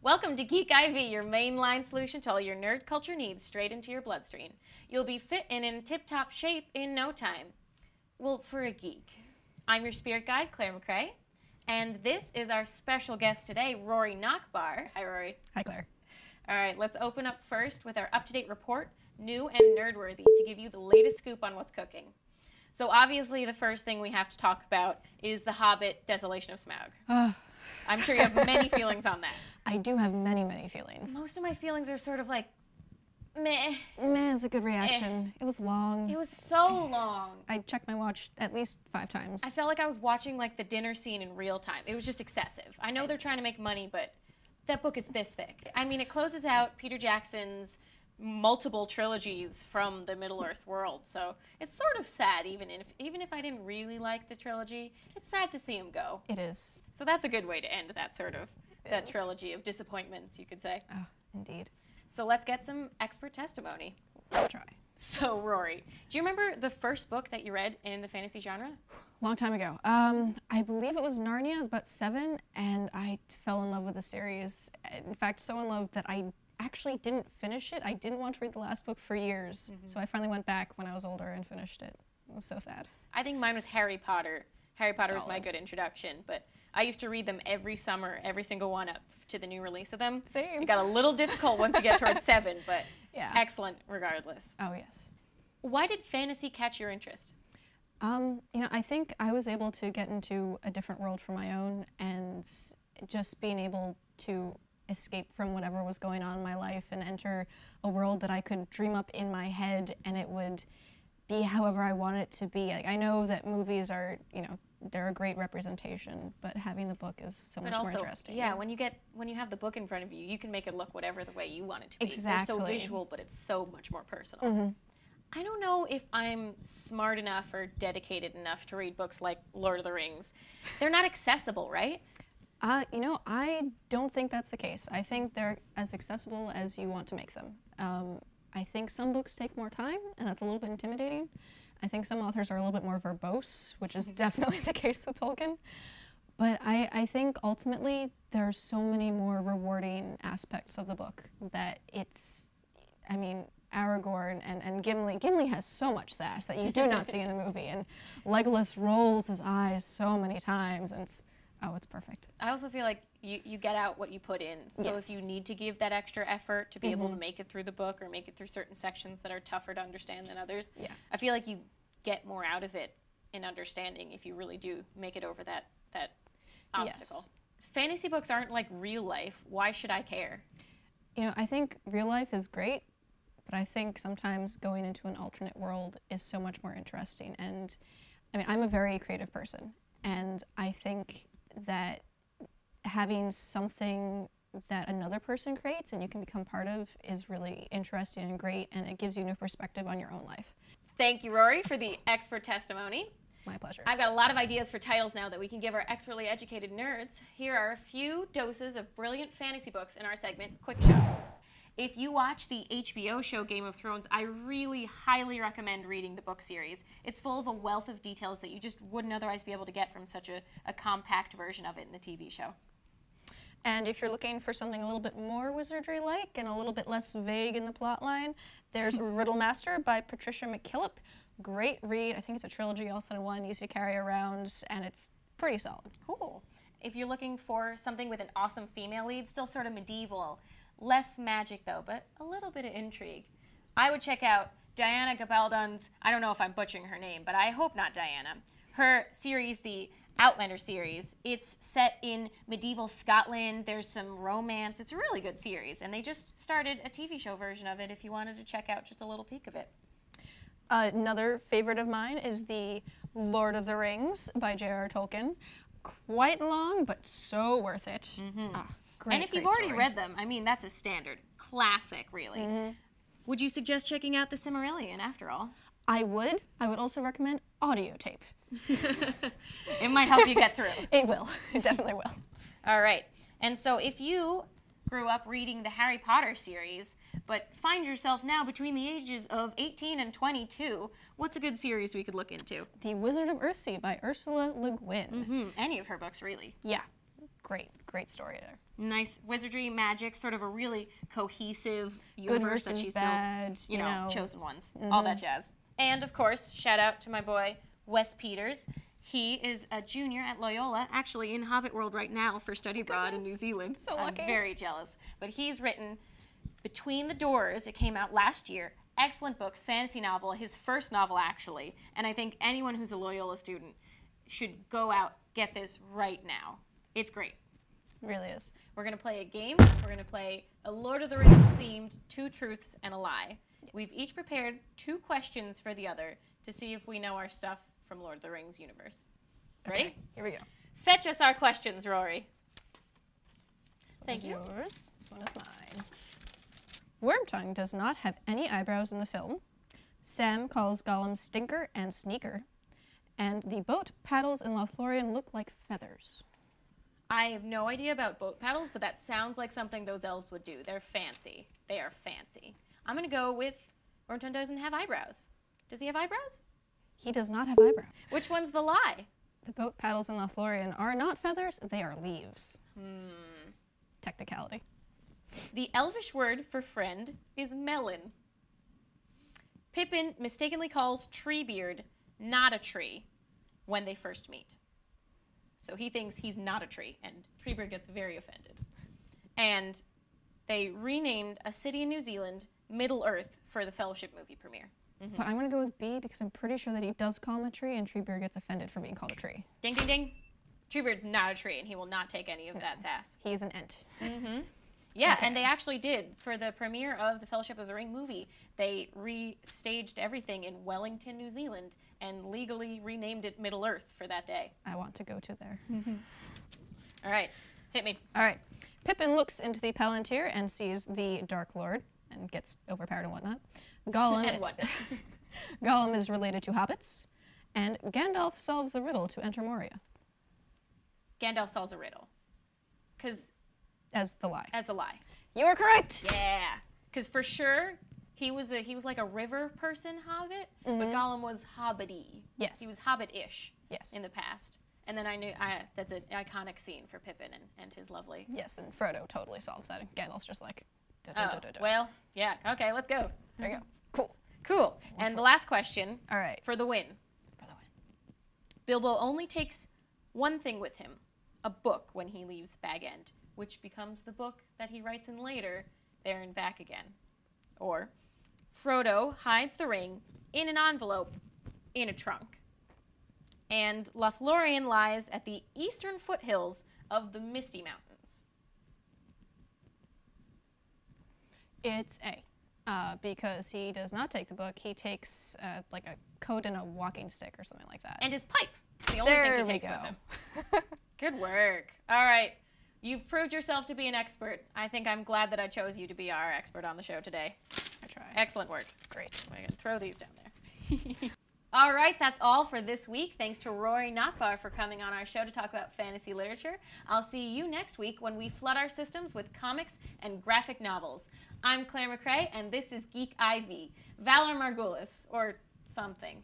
Welcome to Geek IV, your mainline solution to all your nerd culture needs straight into your bloodstream. You'll be fit and in tip-top shape in no time. Well, for a geek. I'm your spirit guide, Claire McCrae, and this is our special guest today, Rory Nachbar. Hi, Rory. Hi, Claire. All right, let's open up first with our up-to-date report, new and nerd-worthy, to give you the latest scoop on what's cooking. So obviously the first thing we have to talk about is The Hobbit, Desolation of Smaug. I'm sure you have many feelings on that. I do have many, many feelings. Most of my feelings are sort of like, meh. Meh is a good reaction. It was long. It was so long. I checked my watch at least 5 times. I felt like I was watching like the dinner scene in real time. It was just excessive. I know they're trying to make money, but that book is this thick. I mean, it closes out Peter Jackson's multiple trilogies from the Middle-earth world, so it's sort of sad, even if I didn't really like the trilogy, it's sad to see him go. It is. So that's a good way to end that that trilogy of disappointments, you could say. Oh, indeed. So let's get some expert testimony. I'll try. So, Rory, do you remember the first book that you read in the fantasy genre? Long time ago. I believe it was Narnia. I was about 7, and I fell in love with the series. In fact, so in love that I actually didn't finish it. I didn't want to read the last book for years, so I finally went back when I was older and finished it. It was so sad. I think mine was Harry Potter. Harry Potter was my good introduction, but I used to read them every summer, every single one up to the new release of them. Same. It got a little difficult once you get towards 7, but yeah. Excellent regardless. Oh, yes. Why did fantasy catch your interest? You know, I think I was able to get into a different world for my own, and just being able to escape from whatever was going on in my life and enter a world that I could dream up in my head, and it would be however I want it to be. Like, I know that movies are, you know, they're a great representation, but having the book is so much more interesting. Yeah, when you have the book in front of you, you can make it look whatever the way you want it to be. Exactly. They're so visual, but it's so much more personal. I don't know if I'm smart enough or dedicated enough to read books like Lord of the Rings. They're not accessible, right? You know, I don't think that's the case. I think they're as accessible as you want to make them. I think some books take more time, and that's a little bit intimidating. I think some authors are a little bit more verbose, which is definitely the case with Tolkien. But I think ultimately there are so many more rewarding aspects of the book that it's, I mean, Aragorn and Gimli. Gimli has so much sass that you do not see in the movie, and Legolas rolls his eyes so many times, and it's perfect. I also feel like you get out what you put in. So if you need to give that extra effort to be able to make it through the book or make it through certain sections that are tougher to understand than others, I feel like you get more out of it in understanding if you really do make it over that obstacle. Yes. Fantasy books aren't like real life. Why should I care? You know, I think real life is great, but I think sometimes going into an alternate world is so much more interesting. And I mean, I'm a very creative person, and I think that having something that another person creates and you can become part of is really interesting and great, and it gives you new perspective on your own life. Thank you, Rory, for the expert testimony. My pleasure. I've got a lot of ideas for titles now that we can give our expertly educated nerds. Here are a few doses of brilliant fantasy books in our segment, Quick Shots. If you watch the HBO show Game of Thrones, I really highly recommend reading the book series. It's full of a wealth of details that you just wouldn't otherwise be able to get from such a compact version of it in the TV show. And if you're looking for something a little bit more wizardry-like and a little bit less vague in the plot line, there's Riddle Master by Patricia McKillip. Great read. I think it's a trilogy all set in one, easy to carry around, and it's pretty solid. Cool. If you're looking for something with an awesome female lead, still sort of medieval, less magic though, but a little bit of intrigue, I would check out Diana Gabaldon's, I don't know if I'm butchering her name, but I hope not Diana, her series, the Outlander series. It's set in medieval Scotland. There's some romance. It's a really good series, and they just started a TV show version of it if you wanted to check out just a little peek of it. Another favorite of mine is the Lord of the Rings by J.R.R. Tolkien. Quite long, but so worth it. Great, and if you've already read them, I mean, that's a standard. Classic, really. Would you suggest checking out The Silmarillion, after all? I would. I would also recommend audio tape. It might help you get through. It will. It definitely will. All right. And so if you grew up reading the Harry Potter series, but find yourself now between the ages of 18 and 22, what's a good series we could look into? The Wizard of Earthsea by Ursula Le Guin. Any of her books, really. Yeah. great story there. Nice wizardry, magic, sort of a really cohesive Good universe that versus she's bad, built. You know, chosen ones, all that jazz. And of course, shout out to my boy Wes Peters. He is a junior at Loyola, actually in Hobbit World right now for study abroad in New Zealand. So lucky. I'm very jealous. But he's written Between the Doors. It came out last year. Excellent book, fantasy novel, his first novel actually. And I think anyone who's a Loyola student should go out, get this right now. It's great. It really is. We're going to play a game. We're going to play a Lord of the Rings themed 2 truths and a lie. Yes. We've each prepared 2 questions for the other to see if we know our stuff from Lord of the Rings universe. Ready? Okay, here we go. Fetch us our questions, Rory. Thank you. Yours. This one is mine. Wormtongue does not have any eyebrows in the film. Sam calls Gollum Stinker and Sneaker. And the boat paddles in Lothlorien look like feathers. I have no idea about boat paddles, but that sounds like something those elves would do. They're fancy. They are fancy. I'm going to go with Wormtongue doesn't have eyebrows. Does he have eyebrows? He does not have eyebrows. Which one's the lie? The boat paddles in Lothlorien are not feathers, they are leaves. Technicality. The elvish word for friend is melon. Pippin mistakenly calls Treebeard not a tree when they first meet. So he thinks he's not a tree, and Treebeard gets very offended. And they renamed a city in New Zealand Middle-earth for the Fellowship movie premiere. But I'm going to go with B because I'm pretty sure that he does call him a tree, and Treebeard gets offended for being called a tree. Ding, ding, ding. Treebeard's not a tree, and he will not take any of that sass. He's an ent. Yeah, okay. And they actually did. For the premiere of the Fellowship of the Ring movie, they restaged everything in Wellington, New Zealand, and legally renamed it Middle-earth for that day. I want to go to there. All right, hit me. All right. Pippin looks into the Palantir and sees the Dark Lord and gets overpowered and whatnot. Gollum, and what? Gollum is related to hobbits, and Gandalf solves a riddle to enter Moria. Gandalf solves a riddle. As the lie. As the lie. You are correct! Yeah. Because for sure, he was like a river person hobbit, but Gollum was hobbity. Yes. He was hobbit-ish. Yes. In the past. And then I knew that's an iconic scene for Pippin and his lovely. Yes, and Frodo totally solves that. And Gandalf's just like, well, yeah, okay, let's go. There you go. Cool. Cool. And the last question. All right. For the win. Bilbo only takes one thing with him, a book when he leaves Bag End, which becomes the book that he writes in later, There and Back Again. Or, Frodo hides the ring in an envelope in a trunk. And Lothlorien lies at the eastern foothills of the Misty Mountains. It's A. Because he does not take the book. He takes like a coat and a walking stick or something like that. And his pipe. The only thing he takes with him. Good work. All right. You've proved yourself to be an expert. I think I'm glad that I chose you to be our expert on the show today. I tried. Excellent work. Great. I'm going to throw these down there. All right, that's all for this week. Thanks to Rory Nachbar for coming on our show to talk about fantasy literature. I'll see you next week when we flood our systems with comics and graphic novels. I'm Claire McCrae, and this is Geek IV. Valor Margulis, or something.